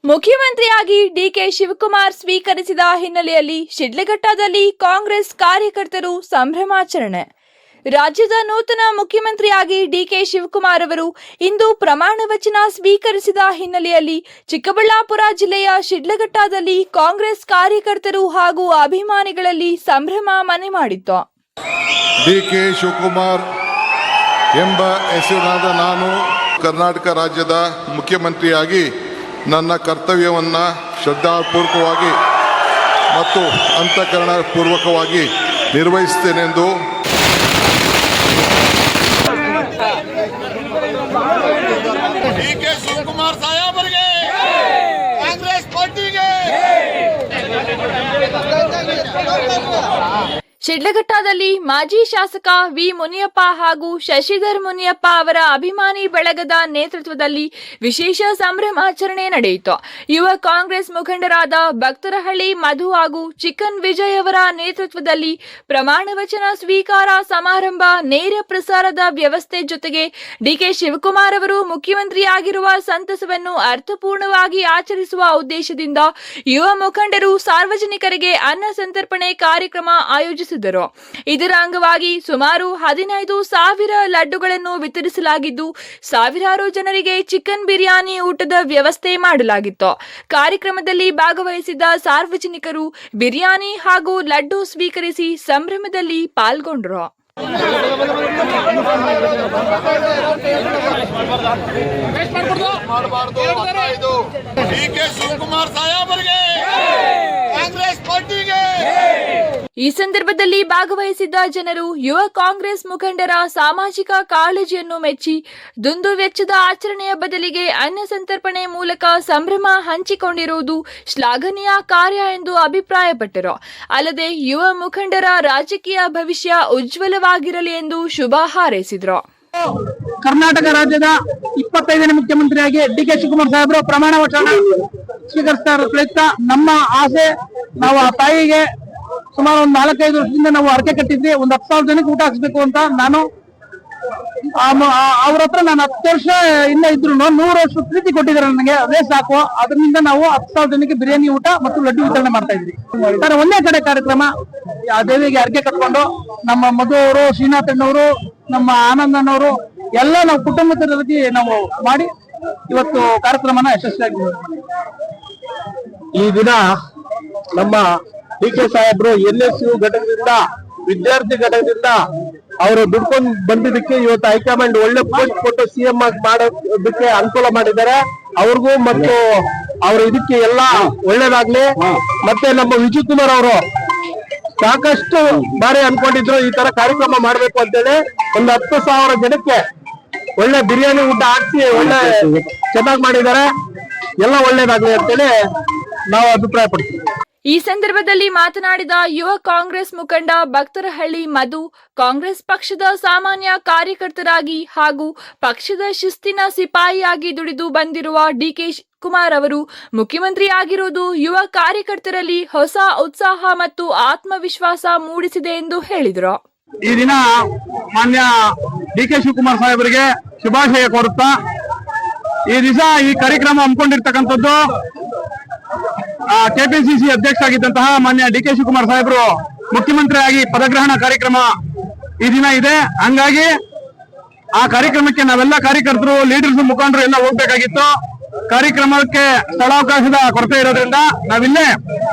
ಮುಖ್ಯಮಂತ್ರಿಯಾಗಿ ಡಿಕೆ ಶಿವಕುಮಾರ್ ಸ್ವೀಕರಿಸಿದ ಹಿನ್ನೆಲೆಯಲ್ಲಿ ಶಿಡ್ಲಘಟ್ಟದಲ್ಲಿ ಕಾಂಗ್ರೆಸ್ ಕಾರ್ಯಕರ್ತರು ಸಂಭ್ರಮಾಚರಣೆ. ರಾಜ್ಯದ ನೂತನ ಮುಖ್ಯಮಂತ್ರಿಯಾಗಿ ಡಿಕೆ ಶಿವಕುಮಾರ್ ಅವರು ಇಂದು ಪ್ರಮಾಣ ವಚನ ಸ್ವೀಕರಿಸಿದ ಹಿನ್ನೆಲೆಯಲ್ಲಿ ಚಿಕ್ಕಬಳ್ಳಾಪುರ ಜಿಲ್ಲೆಯ ಶಿಡ್ಲಘಟ್ಟದಲ್ಲಿ ಕಾಂಗ್ರೆಸ್ ಕಾರ್ಯಕರ್ತರು ಹಾಗೂ ಅಭಿಮಾನಿಗಳಲ್ಲಿ ಸಂಭ್ರಮ ಮನೆ ಮಾಡಿತ್ತು. ಡಿಕೆ ಶಿವಕುಮಾರ್ ಎಂಬ ಹೆಸರಿನಾದ ನಾನು ಕರ್ನಾಟಕ ರಾಜ್ಯದ ಮುಖ್ಯಮಂತ್ರಿಯಾಗಿ ನನ್ನ ಕರ್ತವ್ಯವನ್ನು ಶ್ರದ್ಧಾಪೂರ್ವಕವಾಗಿ ಮತ್ತು ಅಂತಃಕರಣಪೂರ್ವಕವಾಗಿ ನಿರ್ವಹಿಸುತ್ತೇನೆಂದು ಡಿಕೆ ಶಿವಕುಮಾರ್ ಸಾಹೇಬರಿಗೆ ಕಾಂಗ್ರೆಸ್ ಪಾರ್ಟಿಗೆ ಶಿಡ್ಲಘಟ್ಟದಲ್ಲಿ ಮಾಜಿ ಶಾಸಕ ವಿ ಮುನಿಯಪ್ಪ ಹಾಗೂ ಶಶಿಧರ್ ಮುನಿಯಪ್ಪ ಅವರ ಅಭಿಮಾನಿ ಬಳಗದ ನೇತೃತ್ವದಲ್ಲಿ ವಿಶೇಷ ಸಂಭ್ರಮಾಚರಣೆ ನಡೆಯಿತು. ಯುವ ಕಾಂಗ್ರೆಸ್ ಮುಖಂಡರಾದ ಭಕ್ತರಹಳ್ಳಿ ಮಧು ಹಾಗೂ ಚಿಕನ್ ವಿಜಯ್ ಅವರ ನೇತೃತ್ವದಲ್ಲಿ ಪ್ರಮಾಣ ವಚನ ಸ್ವೀಕಾರ ಸಮಾರಂಭ ನೇರ ಪ್ರಸಾರದ ವ್ಯವಸ್ಥೆ ಜೊತೆಗೆ ಡಿಕೆ ಶಿವಕುಮಾರ್ ಅವರು ಮುಖ್ಯಮಂತ್ರಿಯಾಗಿರುವ ಸಂತಸವನ್ನು ಅರ್ಥಪೂರ್ಣವಾಗಿ ಆಚರಿಸುವ ಉದ್ದೇಶದಿಂದ ಯುವ ಮುಖಂಡರು ಸಾರ್ವಜನಿಕರಿಗೆ ಅನ್ನ ಸಂತರ್ಪಣೆ ಕಾರ್ಯಕ್ರಮ ಆಯೋಜಿಸಿದರು. ಇದರ ಅಂಗವಾಗಿ ಸುಮಾರು 15,000 ಲಡ್ಡುಗಳನ್ನು ವಿತರಿಸಲಾಗಿದ್ದು, ಸಾವಿರಾರು ಜನರಿಗೆ ಚಿಕನ್ ಬಿರಿಯಾನಿ ಊಟದ ವ್ಯವಸ್ಥೆ ಮಾಡಲಾಗಿತ್ತು. ಕಾರ್ಯಕ್ರಮದಲ್ಲಿ ಭಾಗವಹಿಸಿದ್ದ ಸಾರ್ವಜನಿಕರು ಬಿರಿಯಾನಿ ಹಾಗೂ ಲಡ್ಡು ಸ್ವೀಕರಿಸಿ ಸಂಭ್ರಮದಲ್ಲಿ ಪಾಲ್ಗೊಂಡರು. ಈ ಸಂದರ್ಭದಲ್ಲಿ ಭಾಗವಹಿಸಿದ್ದ ಜನರು ಯುವ ಕಾಂಗ್ರೆಸ್ ಮುಖಂಡರ ಸಾಮಾಜಿಕ ಕಾಳಜಿಯನ್ನು ಮೆಚ್ಚಿ ದುಂದು ವೆಚ್ಚದ ಆಚರಣೆಯ ಬದಲಿಗೆ ಅನ್ನ ಸಂತರ್ಪಣೆ ಮೂಲಕ ಸಂಭ್ರಮ ಹಂಚಿಕೊಂಡಿರುವುದು ಶ್ಲಾಘನೀಯ ಕಾರ್ಯ ಎಂದು ಅಭಿಪ್ರಾಯಪಟ್ಟರು. ಅಲ್ಲದೆ ಯುವ ಮುಖಂಡರ ರಾಜಕೀಯ ಭವಿಷ್ಯ ಉಜ್ವಲವಾಗಿರಲಿ ಎಂದು ಶುಭ ಹಾರೈಸಿದರು. ಕರ್ನಾಟಕ ರಾಜ್ಯದ 25ನೇ ಮುಖ್ಯಮಂತ್ರಿಯಾಗಿ ಡಿಕೆ ಶಿವಕುಮಾರ್ ಸಾಹೇಬರು ಪ್ರಮಾಣ ವಚನ ಸ್ವೀಕರಿಸ್ತಾ ಇರೋ ಪ್ರಯುಕ್ತ ನಮ್ಮ ಆಸೆ, ನಾವು ಆ ತಾಯಿಗೆ ಸುಮಾರು ಒಂದು 4-5 ವರ್ಷದಿಂದ ನಾವು ಅರ್ಕೆ ಕಟ್ಟಿದ್ವಿ. ಒಂದು 10,000 ಜನಕ್ಕೆ ಊಟ ಹಾಕ್ಸ್ಬೇಕು ಅಂತ ನಾನು ಅವ್ರ ಹತ್ರ ನಾನು 10 ವರ್ಷ ಇಲ್ಲ ಇದ್ರು 100 ವರ್ಷ ಪ್ರೀತಿ ಕೊಟ್ಟಿದ್ದಾರೆ ನನಗೆ, ಅದೇ ಸಾಕು. ಅದರಿಂದ ನಾವು 10,000 ಜನಕ್ಕೆ ಬಿರಿಯಾನಿ ಊಟ ಮತ್ತು ಲಡ್ಡು ವಿತರಣೆ ಮಾಡ್ತಾ ಇದ್ವಿ. ಒಂದೇ ಕಡೆ ಕಾರ್ಯಕ್ರಮ ಆ ದೇವಿಗೆ ಅರ್ಕೆ ಕಟ್ಕೊಂಡು ನಮ್ಮ ಮಧು ಅವರು, ಶ್ರೀನಾಥ್ ಅಣ್ಣವರು, ನಮ್ಮ ಆನಂದಣ್ಣವರು ಎಲ್ಲ ನಾವು ಕುಟುಂಬದ ರೀತಿ ನಾವು ಮಾಡಿ ಇವತ್ತು ಕಾರ್ಯಕ್ರಮನ ಯಶಸ್ವಿಯಾಗಿ ಈ ದಿನ ನಮ್ಮ ಡಿಕೆ ಸಾಹೇಬ್ರು NSU ಘಟಕದಿಂದ, ವಿದ್ಯಾರ್ಥಿ ಘಟಕದಿಂದ ಅವರು ದುಡ್ಕೊಂಡು ಬಂದಿದ್ದಕ್ಕೆ ಇವತ್ತು ಹೈಕಮಾಂಡ್ ಒಳ್ಳೆ ಪೋಸ್ಟ್ ಕೊಟ್ಟು CM ಆಗಿ ಮಾಡೋದಕ್ಕೆ ಅನುಕೂಲ ಮಾಡಿದ್ದಾರೆ. ಅವ್ರಿಗೂ ಮತ್ತು ಅವ್ರ ಇದಕ್ಕೆ ಎಲ್ಲ ಒಳ್ಳೇದಾಗ್ಲಿ. ಮತ್ತೆ ನಮ್ಮ ವಿಜಯ್ ಕುಮಾರ್ ಅವರು ಸಾಕಷ್ಟು ಬಾರಿ ಅನ್ಕೊಂಡಿದ್ರು ಈ ತರ ಕಾರ್ಯಕ್ರಮ ಮಾಡ್ಬೇಕು ಅಂತೇಳಿ. ಒಂದು 10,000 ಜನಕ್ಕೆ ಒಳ್ಳೆ ಬಿರಿಯಾನಿ ಊಟ ಹಾಕ್ಸಿ ಒಳ್ಳೆ ಚೆನ್ನಾಗಿ ಮಾಡಿದ್ದಾರೆ. ಎಲ್ಲ ಒಳ್ಳೇದಾಗ್ಲಿ ಅಂತೇಳಿ ನಾವು ಅಭಿಪ್ರಾಯ ಪಡ್ತೀವಿ. ಈ ಸಂದರ್ಭದಲ್ಲಿ ಮಾತನಾಡಿದ ಯುವ ಕಾಂಗ್ರೆಸ್ ಮುಖಂಡ ಭಕ್ತರಹಳ್ಳಿ ಮಧು, ಕಾಂಗ್ರೆಸ್ ಪಕ್ಷದ ಸಾಮಾನ್ಯ ಕಾರ್ಯಕರ್ತರಾಗಿ ಹಾಗೂ ಪಕ್ಷದ ಶಿಸ್ತಿನ ಸಿಪಾಯಿಯಾಗಿ ದುಡಿದು ಬಂದಿರುವ ಡಿಕೆ ಶಿವಕುಮಾರ್ ಅವರು ಮುಖ್ಯಮಂತ್ರಿಯಾಗಿರುವುದು ಯುವ ಕಾರ್ಯಕರ್ತರಲ್ಲಿ ಹೊಸ ಉತ್ಸಾಹ ಮತ್ತು ಆತ್ಮವಿಶ್ವಾಸ ಮೂಡಿಸಿದೆ ಎಂದು ಹೇಳಿದರು. ಈ ದಿನ ಮಾನ್ಯ ಡಿಕೆ ಶಿವಕುಮಾರ್ ಸಾಹೇಬರಿಗೆ ಶುಭಾಶಯ ಕೋರುತ್ತಾ, ಈ ದಿವಸ ಈ ಕಾರ್ಯಕ್ರಮ ಹಮ್ಮಿಕೊಂಡಿರ್ತಕ್ಕಂಥದ್ದು KPCC ಅಧ್ಯಕ್ಷ ಆಗಿದ್ದಂತಹ ಮಾನ್ಯ ಡಿಕೆ ಶಿವಕುಮಾರ್ ಸಾಹೇಬರು ಮುಖ್ಯಮಂತ್ರಿಯಾಗಿ ಪದಗ್ರಹಣ ಕಾರ್ಯಕ್ರಮ ಈ ದಿನ ಇದೆ. ಹಂಗಾಗಿ ಆ ಕಾರ್ಯಕ್ರಮಕ್ಕೆ ನಾವೆಲ್ಲ ಕಾರ್ಯಕರ್ತರು, ಲೀಡರ್ಸ್, ಮುಖಂಡರು ಎಲ್ಲ ಹೋಗ್ಬೇಕಾಗಿತ್ತು. ಕಾರ್ಯಕ್ರಮಕ್ಕೆ ಸ್ಥಳಾವಕಾಶದ ಕೊರತೆ ಇರೋದ್ರಿಂದ ನಾವಿಲ್ಲೇ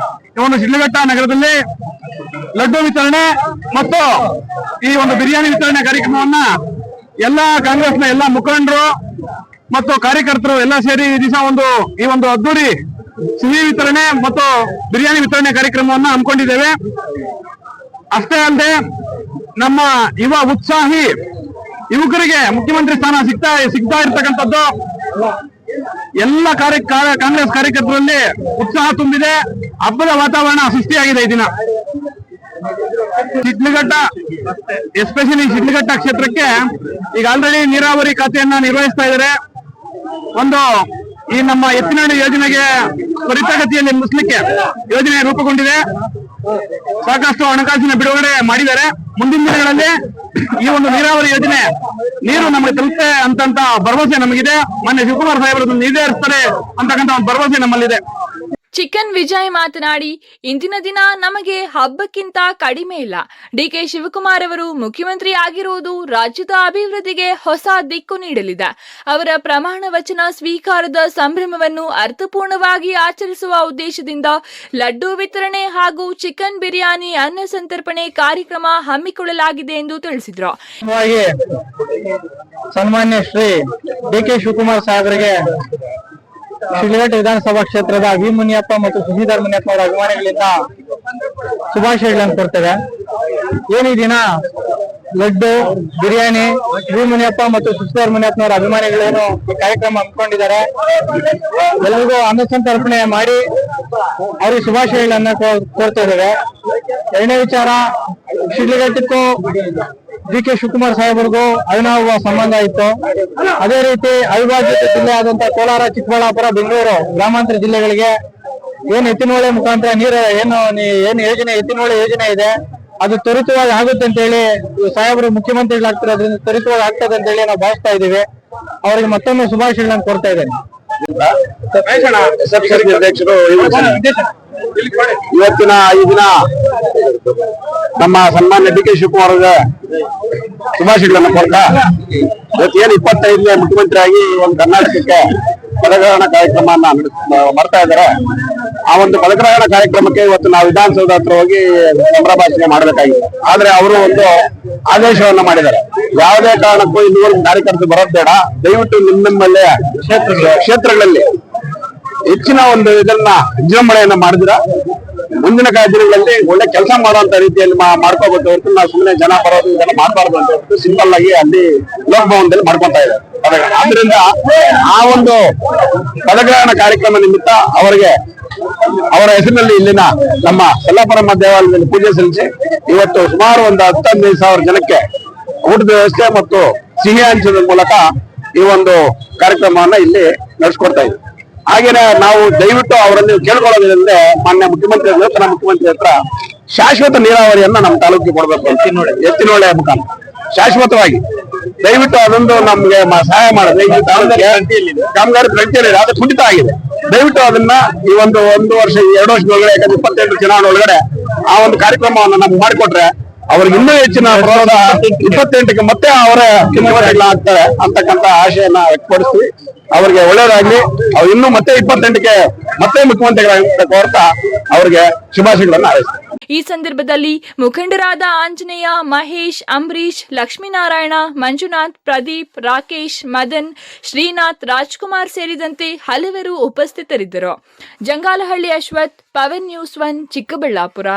ಒಂದು ಶಿಡ್ಲಘಟ್ಟ ನಗರದಲ್ಲಿ ಲಡ್ಡು ವಿತರಣೆ ಮತ್ತು ಈ ಒಂದು ಬಿರಿಯಾನಿ ವಿತರಣೆ ಕಾರ್ಯಕ್ರಮವನ್ನ ಎಲ್ಲ ಕಾಂಗ್ರೆಸ್ನ ಎಲ್ಲ ಮುಖಂಡರು ಮತ್ತು ಕಾರ್ಯಕರ್ತರು ಎಲ್ಲ ಸೇರಿ ಈ ದಿವಸ ಈ ಒಂದು ಅದ್ದೂರಿ ಸಿಹಿ ವಿತರಣೆ ಮತ್ತು ಬಿರಿಯಾನಿ ವಿತರಣೆ ಕಾರ್ಯಕ್ರಮವನ್ನ ಹಮ್ಮಿಕೊಂಡಿದ್ದೇವೆ. ಅಷ್ಟೇ ಅಲ್ಲದೆ ನಮ್ಮ ಯುವ ಉತ್ಸಾಹಿ ಯುವಕರಿಗೆ ಮುಖ್ಯಮಂತ್ರಿ ಸ್ಥಾನ ಸಿಗ್ತಾ ಇರ್ತಕ್ಕಂಥದ್ದು ಎಲ್ಲ ಕಾಂಗ್ರೆಸ್ ಕಾರ್ಯಕರ್ತರಲ್ಲಿ ಉತ್ಸಾಹ ತುಂಬಿದೆ. ಹಬ್ಬದ ವಾತಾವರಣ ಸೃಷ್ಟಿಯಾಗಿದೆ. ಈ ದಿನ ಶಿಡ್ಲಘಟ್ಟ, ಎಸ್ಪೆಷಲಿ ಶಿಡ್ಲಘಟ್ಟ ಕ್ಷೇತ್ರಕ್ಕೆ ಈಗ ಆಲ್ರೆಡಿ ನೀರಾವರಿ ಖಾತೆಯನ್ನ ನಿರ್ವಹಿಸ್ತಾ ಇದ್ದಾರೆ. ಒಂದು ಈ ನಮ್ಮ ಎತ್ತಿನಹಳ್ಳಿ ಯೋಜನೆಗೆ ತ್ವರಿತಗತಿಯಲ್ಲಿ ಮುಗಿಸ್ಲಿಕ್ಕೆ ಯೋಜನೆ ರೂಪುಗೊಂಡಿದೆ. ಸಾಕಷ್ಟು ಹಣಕಾಸಿನ ಬಿಡುಗಡೆ ಮಾಡಿದ್ದಾರೆ. ಮುಂದಿನ ದಿನಗಳಲ್ಲಿ ಈ ಒಂದು ನೀರಾವರಿ ಯೋಜನೆ ನೀರು ನಮಗೆ ತಲುಪುತ್ತೆ ಅಂತಂತ ಭರವಸೆ ನಮಗಿದೆ. ಮಾನ್ಯ ಶಿವಕುಮಾರ್ ಸಾಹೇಬರು ಈಡೇರಿಸ್ತಾರೆ ಅಂತಕ್ಕಂಥ ಒಂದು ಭರವಸೆ ನಮ್ಮಲ್ಲಿದೆ. ಚಿಕನ್ ವಿಜಯ್ ಮಾತನಾಡಿ, ಇಂದಿನ ದಿನ ನಮಗೆ ಹಬ್ಬಕ್ಕಿಂತ ಕಡಿಮೆ ಇಲ್ಲ. ಡಿಕೆ ಶಿವಕುಮಾರ್ ಅವರು ಮುಖ್ಯಮಂತ್ರಿ ಆಗಿರುವುದು ರಾಜ್ಯದ ಅಭಿವೃದ್ಧಿಗೆ ಹೊಸ ದಿಕ್ಕು ನೀಡಲಿದೆ. ಅವರ ಪ್ರಮಾಣ ವಚನ ಸ್ವೀಕಾರದ ಸಂಭ್ರಮವನ್ನು ಅರ್ಥಪೂರ್ಣವಾಗಿ ಆಚರಿಸುವ ಉದ್ದೇಶದಿಂದ ಲಡ್ಡು ವಿತರಣೆ ಹಾಗೂ ಚಿಕನ್ ಬಿರಿಯಾನಿ ಅನ್ನ ಸಂತರ್ಪಣೆ ಕಾರ್ಯಕ್ರಮ ಹಮ್ಮಿಕೊಳ್ಳಲಾಗಿದೆ ಎಂದು ತಿಳಿಸಿದರು. ಸನ್ಮಾನ್ಯ ಶ್ರೀ ಡಿಕೆ ಶಿವಕುಮಾರ್ ಸಾಹೇಬರಿಗೆ ಶಿಡ್ಲಘಟ್ಟ ವಿಧಾನಸಭಾ ಕ್ಷೇತ್ರದ ವಿ ಮುನಿಯಪ್ಪ ಮತ್ತು ಸುಧೀಧರ್ ಮುನಿಯಪ್ಪ ಅವರ ಅಭಿಮಾನಿಗಳಿಂದ ಶುಭಾಶಯಗಳನ್ನು ಕೊಡ್ತೇವೆ. ಏನು ಈ ದಿನ ಲಡ್ಡು ಬಿರಿಯಾನಿ ವಿ ಮುನಿಯಪ್ಪ ಮತ್ತು ಸುಧೀಧರ್ ಮುನಿಯಪ್ಪನವರ ಅಭಿಮಾನಿಗಳೇನು ಈ ಕಾರ್ಯಕ್ರಮ ಹಮ್ಮಿಕೊಂಡಿದ್ದಾರೆ. ಎಲ್ಲರಿಗೂ ಅನ್ನ ಸಂತರ್ಪಣೆ ಮಾಡಿ ಅವ್ರಿಗೆ ಶುಭಾಶಯಗಳನ್ನ ಕೋರ್ತಾ ಇದ್ದೇವೆ. ಎರಡನೇ ವಿಚಾರ, ಶಿಡ್ಲಘಟ್ಟಕ್ಕೂ ಡಿಕೆ ಶಿವಕುಮಾರ್ ಸಾಹೇಬರಿಗೂ ಅವಿನಾವ ಸಂಬಂಧ ಇತ್ತು. ಅದೇ ರೀತಿ ಅವಿಭಾಜಿತ ಜಿಲ್ಲೆ ಆದಂತಹ ಕೋಲಾರ, ಚಿಕ್ಕಬಳ್ಳಾಪುರ, ಬೆಂಗಳೂರು ಗ್ರಾಮಾಂತರ ಜಿಲ್ಲೆಗಳಿಗೆ ಏನು ಎತ್ತಿನಹೊಳೆ ಮುಖಾಂತರ ನೀರು ಏನು ಯೋಜನೆ ಎತ್ತಿನಹೊಳೆ ಯೋಜನೆ ಇದೆ ಅದು ತ್ವರಿತವಾಗಿ ಆಗುತ್ತೆ ಅಂತ ಹೇಳಿ ಸಾಹೇಬರು ಮುಖ್ಯಮಂತ್ರಿಗಳಾಗ್ತಿರೋದ್ರಿಂದ ತ್ವರಿತವಾಗಿ ಆಗ್ತದೆ ಅಂತ ಹೇಳಿ ನಾವು ಭಾವಿಸ್ತಾ ಇದ್ದೀವಿ. ಅವರಿಗೆ ಮತ್ತೊಮ್ಮೆ ಶುಭಾಶಯಗಳನ್ನು ಕೊಡ್ತಾ ಇದ್ದೇನೆ. ಅಧ್ಯಕ್ಷರು ಇವತ್ತಿನ ಈ ದಿನ ನಮ್ಮ ಸನ್ಮಾನ್ಯ ಡಿ ಕೆ ಶಿವಕುಮಾರ್ ಅವರಿಗೆ ಶುಭಾಶಯಗಳನ್ನು ಕೊಡ್ತಾ, ಇವತ್ತು ಏನು 25ನೇ ಮುಖ್ಯಮಂತ್ರಿ ಆಗಿ ಒಂದು ಕರ್ನಾಟಕಕ್ಕೆ ಪದಗ್ರಹಣ ಕಾರ್ಯಕ್ರಮನ ಮಾಡ್ತಾ ಇದ್ದಾರೆ. ಆ ಒಂದು ಪದಗ್ರಹಣ ಕಾರ್ಯಕ್ರಮಕ್ಕೆ ಇವತ್ತು ನಾವು ವಿಧಾನಸೌಧ ಹತ್ರ ಹೋಗಿ ಸಂಭ್ರಮಾಚರಣೆ ಮಾಡಬೇಕಾಗಿತ್ತು. ಆದ್ರೆ ಅವರು ಒಂದು ಆದೇಶವನ್ನ ಮಾಡಿದ್ದಾರೆ, ಯಾವುದೇ ಕಾರಣಕ್ಕೂ ಇನ್ನೂರು ಕಾರ್ಯಕರ್ತರು ಬರೋದ್ ಬೇಡ, ದಯವಿಟ್ಟು ನಿಮ್ಮಲ್ಲೇ ಕ್ಷೇತ್ರಗಳಲ್ಲಿ ಹೆಚ್ಚಿನ ಒಂದು ಇದನ್ನ ವಿಜೃಂಭಣೆಯನ್ನ ಮಾಡಿದ್ರ ಮುಂದಿನ ದಿನಗಳಲ್ಲಿ ಒಳ್ಳೆ ಕೆಲಸ ಮಾಡುವಂತ ರೀತಿಯಲ್ಲಿ ಮಾಡ್ಕೋಬೇಕು ಹೊರತು ನಾವು ಸುಮ್ಮನೆ ಜನ ಬರೋದು ಇದೆಲ್ಲ ಮಾಡಬಾರ್ದು ಅಂತ ಹೇಳ್ಬಿಟ್ಟು ಸಿಂಪಲ್ ಆಗಿ ಅಲ್ಲಿ ಲೋಕಭವನದಲ್ಲಿ ಮಾಡ್ಕೊತಾ ಇದ್ದಾರೆ. ಆದ್ರಿಂದ ಆ ಒಂದು ಪದಗ್ರಹಣ ಕಾರ್ಯಕ್ರಮ ನಿಮಿತ್ತ ಅವರಿಗೆ ಅವರ ಹೆಸರಿನಲ್ಲಿ ಇಲ್ಲಿನ ನಮ್ಮ ಸಲ್ಲಾಪರಮ್ಮ ದೇವಾಲಯದಲ್ಲಿ ಪೂಜೆ ಸಲ್ಲಿಸಿ ಇವತ್ತು ಸುಮಾರು ಒಂದು 15,000 ಜನಕ್ಕೆ ಊಟದ ವ್ಯವಸ್ಥೆ ಮತ್ತು ಸಿಹಿ ಹಂಚೋದ್ರ ಮೂಲಕ ಈ ಒಂದು ಕಾರ್ಯಕ್ರಮವನ್ನ ಇಲ್ಲಿ ನಡೆಸ್ಕೊಡ್ತಾ ಇದ್ದೀವಿ. ಹಾಗೇನೆ ನಾವು ದಯವಿಟ್ಟು ಅವರಲ್ಲಿ ಕೇಳ್ಕೊಳ್ಳೋದ್ರಿಂದ ಮಾನ್ಯ ಮುಖ್ಯಮಂತ್ರಿ ನೂತನ ಮುಖ್ಯಮಂತ್ರಿ ಹತ್ರ ಶಾಶ್ವತ ನೀರಾವರಿಯನ್ನ ನಮ್ಮ ತಾಲೂಕಿಗೆ ಕೊಡಬೇಕು. ಎತ್ತಿನಹೊಳೆ ಮುಖಾಂತರ ಶಾಶ್ವತವಾಗಿ ದಯವಿಟ್ಟು ಅದೊಂದು ನಮ್ಗೆ ಸಹಾಯ ಮಾಡಿದ್ರೆ ಕಾಮಗಾರಿ ಪ್ರಗತಿಯಲ್ಲಿ ಅದು ಕುಂಠಿತ ಆಗಿದೆ. ದಯವಿಟ್ಟು ಅದನ್ನ ಈ ಒಂದು ವರ್ಷ 2 ವರ್ಷದೊಳಗಡೆ, ಯಾಕಂದ್ರೆ 28 ಚುನಾವಣೆ ಒಳಗಡೆ ಆ ಒಂದು ಕಾರ್ಯಕ್ರಮವನ್ನು ನಮ್ಗೆ ಮಾಡಿಕೊಟ್ರೆ ಅವ್ರಿಗೆ ಇನ್ನೂ ಹೆಚ್ಚಿನ 28ಕ್ಕೆ ಮತ್ತೆ ಅವರೇ ಮುಖ್ಯಮಂತ್ರಿಗಳಾಗ್ತಾರೆ ಅಂತಕ್ಕಂಥ ಆಶೆಯನ್ನ ವ್ಯಕ್ತಪಡಿಸ್ತೀವಿ. ಅವರಿಗೆ ಒಳ್ಳೇದಾಗ್ಲಿ. ಅವ್ರು ಇನ್ನೂ ಮತ್ತೆ 28ಕ್ಕೆ ಮತ್ತೆ ಮುಖ್ಯಮಂತ್ರಿಗಳಾಗ ಹೊರತ ಅವರಿಗೆ ಶುಭಾಶಯಗಳನ್ನು ಹಾರೈಸ್ತಾರೆ. ಈ ಸಂದರ್ಭದಲ್ಲಿ ಮುಖಂಡರಾದ ಆಂಜನೇಯ, ಮಹೇಶ್, ಅಂಬರೀಶ್, ಲಕ್ಷ್ಮೀನಾರಾಯಣ, ಮಂಜುನಾಥ್, ಪ್ರದೀಪ್, ರಾಕೇಶ್, ಮದನ್, ಶ್ರೀನಾಥ್, ರಾಜ್ಕುಮಾರ್ ಸೇರಿದಂತೆ ಹಲವರು ಉಪಸ್ಥಿತರಿದ್ದರು. ಜಂಗಾಲಹಳ್ಳಿ ಅಶ್ವಥ್, ಪವನ್ ನ್ಯೂಸ್ 1, ಚಿಕ್ಕಬಳ್ಳಾಪುರ.